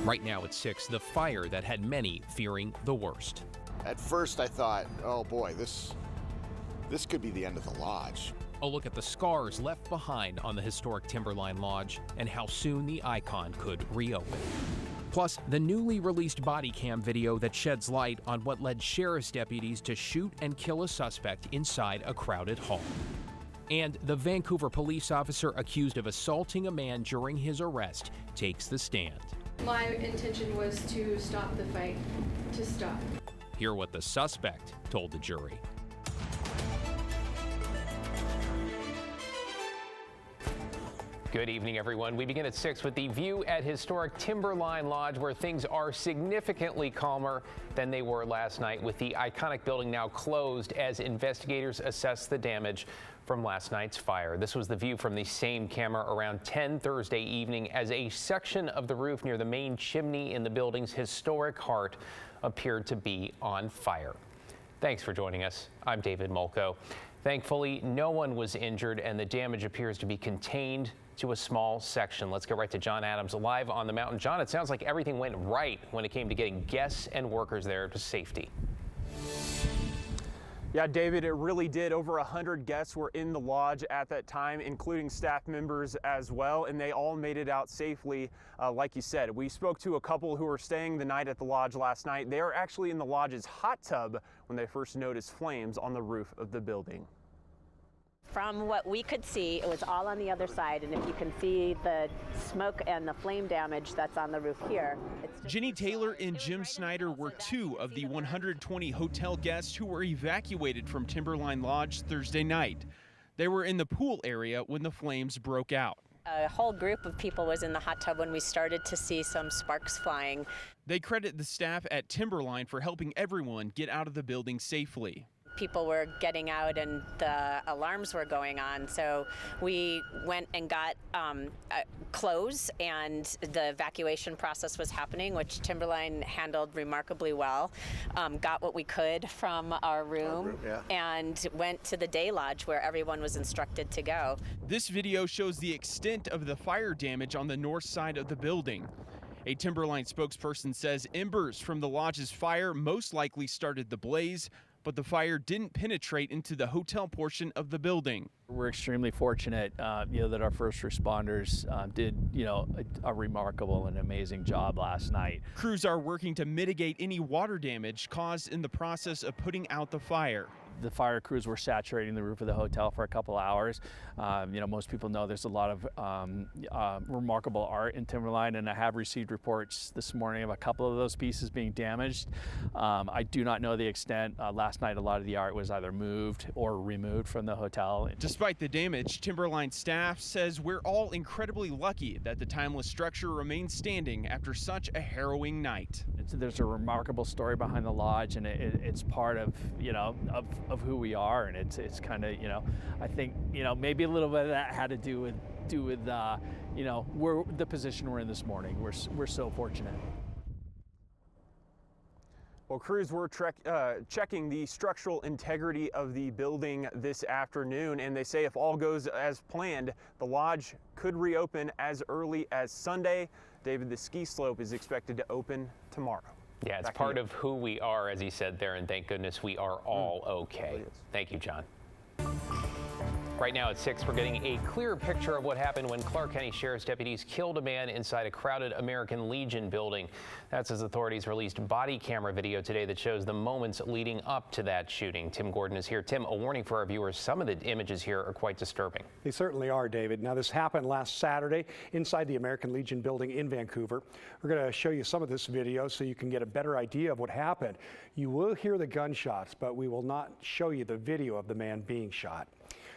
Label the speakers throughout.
Speaker 1: Right now at 6, the fire that had many fearing the worst.
Speaker 2: At first I thought, oh boy, this could be the end of the lodge.
Speaker 1: A look at the scars left behind on the historic Timberline Lodge and how soon the icon could reopen. Plus, the newly released body cam video that sheds light on what led sheriff's deputies to shoot and kill a suspect inside a crowded hall. And the Vancouver police officer accused of assaulting a man during his arrest takes the stand.
Speaker 3: My intention was to stop the fight, to stop.
Speaker 1: Hear what the suspect told the jury. Good evening, everyone. We begin at 6 with the view at historic Timberline Lodge, where things are significantly calmer than they were last night, with the iconic building now closed as investigators assess the damage from last night's fire. This was the view from the same camera around 10 Thursday evening as a section of the roof near the main chimney in the building's historic heart appeared to be on fire. Thanks for joining us. I'm David Molko. Thankfully, no one was injured and the damage appears to be contained to a small section. Let's get right to John Adams live on the mountain. John, it sounds like everything went right when it came to getting guests and workers there to safety.
Speaker 4: Yeah, David, it really did. Over 100 guests were in the lodge at that time, including staff members as well, and they all made it out safely, like you said. We spoke to a couple who were staying the night at the lodge last night. They were actually in the lodge's hot tub when they first noticed flames on the roof of the building.
Speaker 5: From what we could see, it was all on the other side, and if you can see the smoke and the flame damage that's on the roof here.
Speaker 6: Jenny Taylor and Jim Snyder were two of the 120 hotel guests who were evacuated from Timberline Lodge Thursday night. They were in the pool area when the flames broke out.
Speaker 5: A whole group of people was in the hot tub when we started to see some sparks flying.
Speaker 6: They credit the staff at Timberline for helping everyone get out of the building safely.
Speaker 5: People were getting out and the alarms were going on, so we went and got clothes, and the evacuation process was happening, which Timberline handled remarkably well. Got what we could from our room, and went to the day lodge where everyone was instructed to go.
Speaker 6: This video shows the extent of the fire damage on the north side of the building. A Timberline spokesperson says embers from the lodge's fire most likely started the blaze, but the fire didn't penetrate into the hotel portion of the building.
Speaker 7: We're extremely fortunate, that our first responders did, a remarkable and amazing job last night.
Speaker 6: Crews are working to mitigate any water damage caused in the process of putting out the fire.
Speaker 7: The fire crews were saturating the roof of the hotel for a couple hours. Most people know there's a lot of remarkable art in Timberline, and I have received reports this morning of a couple of those pieces being damaged. I do not know the extent. Last night, a lot of the art was either moved or removed from the hotel.
Speaker 6: Despite the damage, Timberline staff says we're all incredibly lucky that the timeless structure remains standing after such a harrowing night.
Speaker 7: There's a remarkable story behind the lodge, and it's part of, of who we are, and it's kind of, I think, maybe a little bit of that had to do with we're the position we're in this morning. We're so fortunate.
Speaker 4: Well, crews were checking the structural integrity of the building this afternoon, and they say if all goes as planned, the lodge could reopen as early as Sunday. David, the ski slope is expected to open tomorrow.
Speaker 1: Yeah, it's part of who we are, as he said there, and thank goodness we are all okay. Really thank you, John. Right now at 6, we're getting a clearer picture of what happened when Clark County Sheriff's deputies killed a man inside a crowded American Legion building. That's as authorities released body camera video today that shows the moments leading up to that shooting. Tim Gordon is here. Tim, a warning for our viewers. Some of the images here are quite disturbing.
Speaker 8: They certainly are, David. Now, this happened last Saturday inside the American Legion building in Vancouver. We're going to show you some of this video so you can get a better idea of what happened. You will hear the gunshots, but we will not show you the video of the man being shot.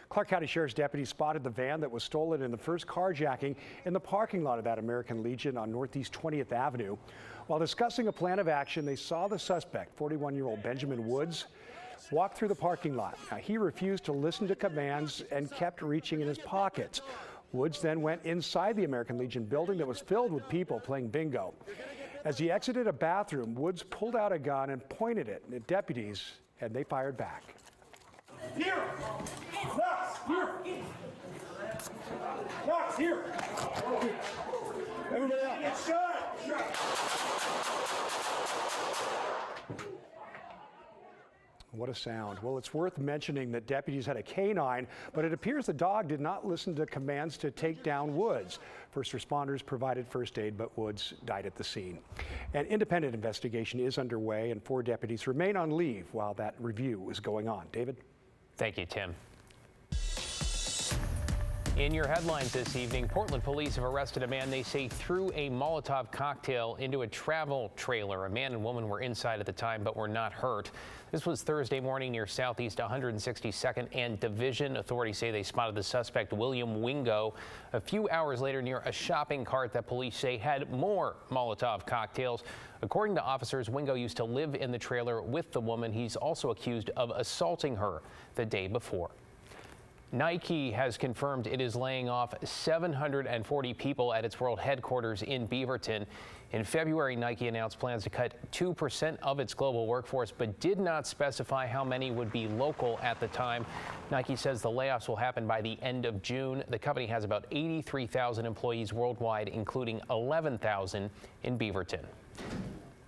Speaker 8: Clark County Sheriff's deputies spotted the van that was stolen in the first carjacking in the parking lot of that American Legion on Northeast 20th Avenue. While discussing a plan of action, they saw the suspect, 41-year-old Benjamin Woods, walk through the parking lot. Now, he refused to listen to commands and kept reaching in his pockets. Woods then went inside the American Legion building that was filled with people playing bingo. As he exited a bathroom, Woods pulled out a gun and pointed it at deputies, and they fired back.
Speaker 9: Here! Knox! Here! Knox! Here! Everybody out! Get shot!
Speaker 8: What a sound. Well, it's worth mentioning that deputies had a canine, but it appears the dog did not listen to commands to take down Woods. First responders provided first aid, but Woods died at the scene. An independent investigation is underway, and 4 deputies remain on leave while that review is going on. David?
Speaker 1: Thank you, Tim. In your headlines this evening, Portland police have arrested a man they say threw a Molotov cocktail into a travel trailer. A man and woman were inside at the time but were not hurt. This was Thursday morning near Southeast 162nd and Division. Authorities say they spotted the suspect, William Wingo, a few hours later near a shopping cart that police say had more Molotov cocktails. According to officers, Wingo used to live in the trailer with the woman. He's also accused of assaulting her the day before. Nike has confirmed it is laying off 740 people at its world headquarters in Beaverton. In February, Nike announced plans to cut 2% of its global workforce, but did not specify how many would be local at the time. Nike says the layoffs will happen by the end of June. The company has about 83,000 employees worldwide, including 11,000 in Beaverton.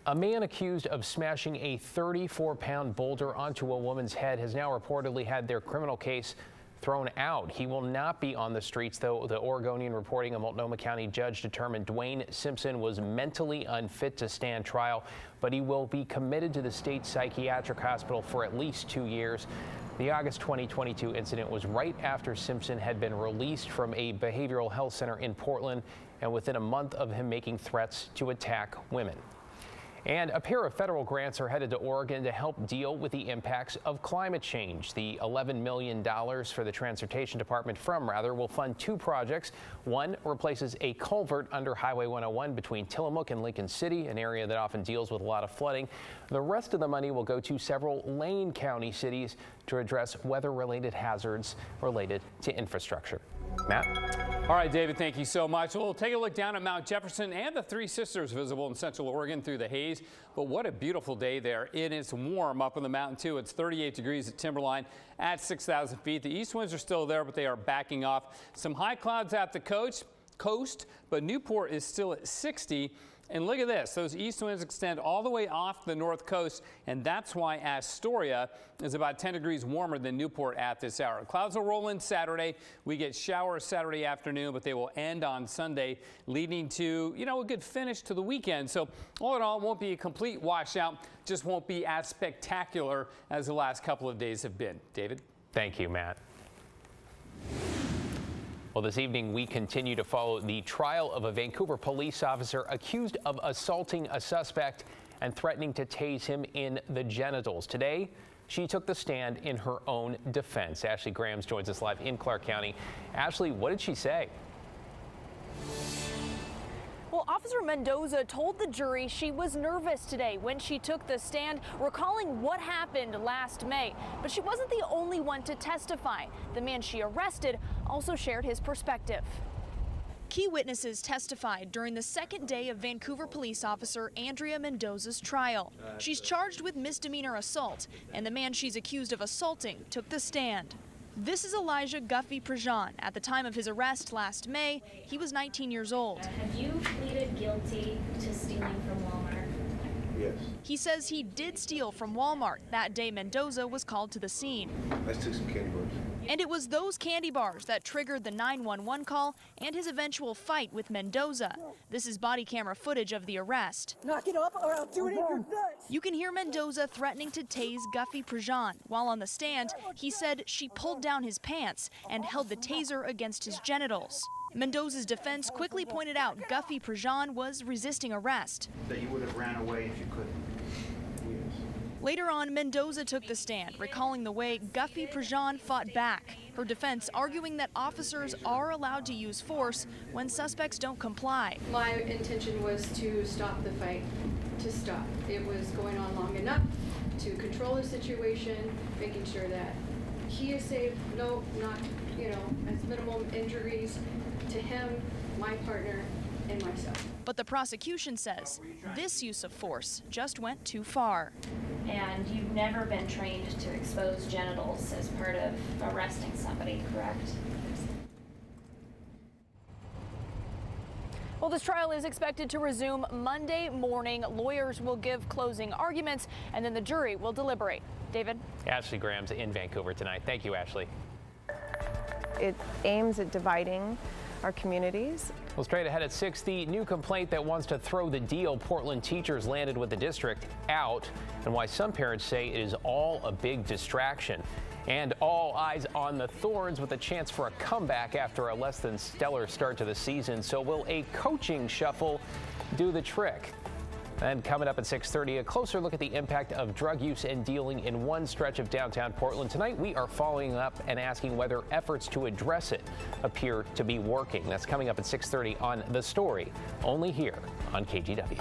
Speaker 1: A man accused of smashing a 34-pound boulder onto a woman's head has now reportedly had their criminal case thrown out. He will not be on the streets, though. The Oregonian reporting a Multnomah County judge determined Dwayne Simpson was mentally unfit to stand trial, but he will be committed to the state psychiatric hospital for at least 2 years. The August 2022 incident was right after Simpson had been released from a behavioral health center in Portland and within a month of him making threats to attack women. And a pair of federal grants are headed to Oregon to help deal with the impacts of climate change. The $11 million for the Transportation Department will fund 2 projects. One replaces a culvert under Highway 101 between Tillamook and Lincoln City, an area that often deals with a lot of flooding. The rest of the money will go to several Lane County cities to address weather-related hazards related to infrastructure. Matt?
Speaker 10: All right, David, thank you so much. We'll take a look down at Mount Jefferson and the Three Sisters visible in Central Oregon through the haze. But what a beautiful day there. It is warm up on the mountain, too. It's 38 degrees at Timberline at 6,000 feet. The east winds are still there, but they are backing off. Some high clouds at the coast, but Newport is still at 60. And look at this, those east winds extend all the way off the north coast, and that's why Astoria is about 10 degrees warmer than Newport at this hour. Clouds will roll in Saturday. We get showers Saturday afternoon, but they will end on Sunday, leading to, a good finish to the weekend. So all in all, it won't be a complete washout, just won't be as spectacular as the last couple of days have been. David?
Speaker 1: Thank you, Matt. Well, this evening, we continue to follow the trial of a Vancouver police officer accused of assaulting a suspect and threatening to tase him in the genitals. Today, she took the stand in her own defense. Ashley Grahams joins us live in Clark County. Ashley, what did she say?
Speaker 11: Well, Officer Mendoza told the jury she was nervous today when she took the stand, recalling what happened last May. But she wasn't the only one to testify. The man she arrested also shared his perspective. Key witnesses testified during the second day of Vancouver police officer Andrea Mendoza's trial. She's charged with misdemeanor assault, and the man she's accused of assaulting took the stand. This is Elijah Guffey Prejean. At the time of his arrest last May, he was 19 years old.
Speaker 12: Have you pleaded guilty to stealing from Walmart?
Speaker 2: Yes.
Speaker 11: He says he did steal from Walmart. That day, Mendoza was called to the scene.
Speaker 2: I took some candy bars.
Speaker 11: And it was those candy bars that triggered the 911 call and his eventual fight with Mendoza. This is body camera footage of the arrest.
Speaker 13: Knock it off or I'll do it in your nuts.
Speaker 11: You can hear Mendoza threatening to tase Guffey Prejean. While on the stand, he said she pulled down his pants and held the taser against his genitals. Mendoza's defense quickly pointed out Guffey Prejean was resisting arrest.
Speaker 14: That you would have ran away if you couldn't.
Speaker 11: Later on, Mendoza took the stand, recalling the way Guffey Prejean fought back. Her defense arguing that officers are allowed to use force when suspects don't comply.
Speaker 3: My intention was to stop the fight, to stop. It was going on long enough to control the situation, making sure that he is safe, no, not, as minimal injuries to him, my partner, and myself.
Speaker 11: But the prosecution says this use of force just went too far.
Speaker 12: And you've never been trained to expose genitals as part of arresting somebody, correct?
Speaker 11: Well, this trial is expected to resume Monday morning. Lawyers will give closing arguments, and then the jury will deliberate. David?
Speaker 1: Ashley Graham's in Vancouver tonight. Thank you, Ashley.
Speaker 15: It aims at dividing our communities.
Speaker 1: Well, straight ahead at 6, the new complaint that wants to throw the deal Portland teachers landed with the district out, and why some parents say it is all a big distraction. And all eyes on the Thorns with a chance for a comeback after a less than stellar start to the season. So will a coaching shuffle do the trick? And coming up at 6:30, a closer look at the impact of drug use and dealing in one stretch of downtown Portland. Tonight, we are following up and asking whether efforts to address it appear to be working. That's coming up at 6:30 on The Story, only here on KGW.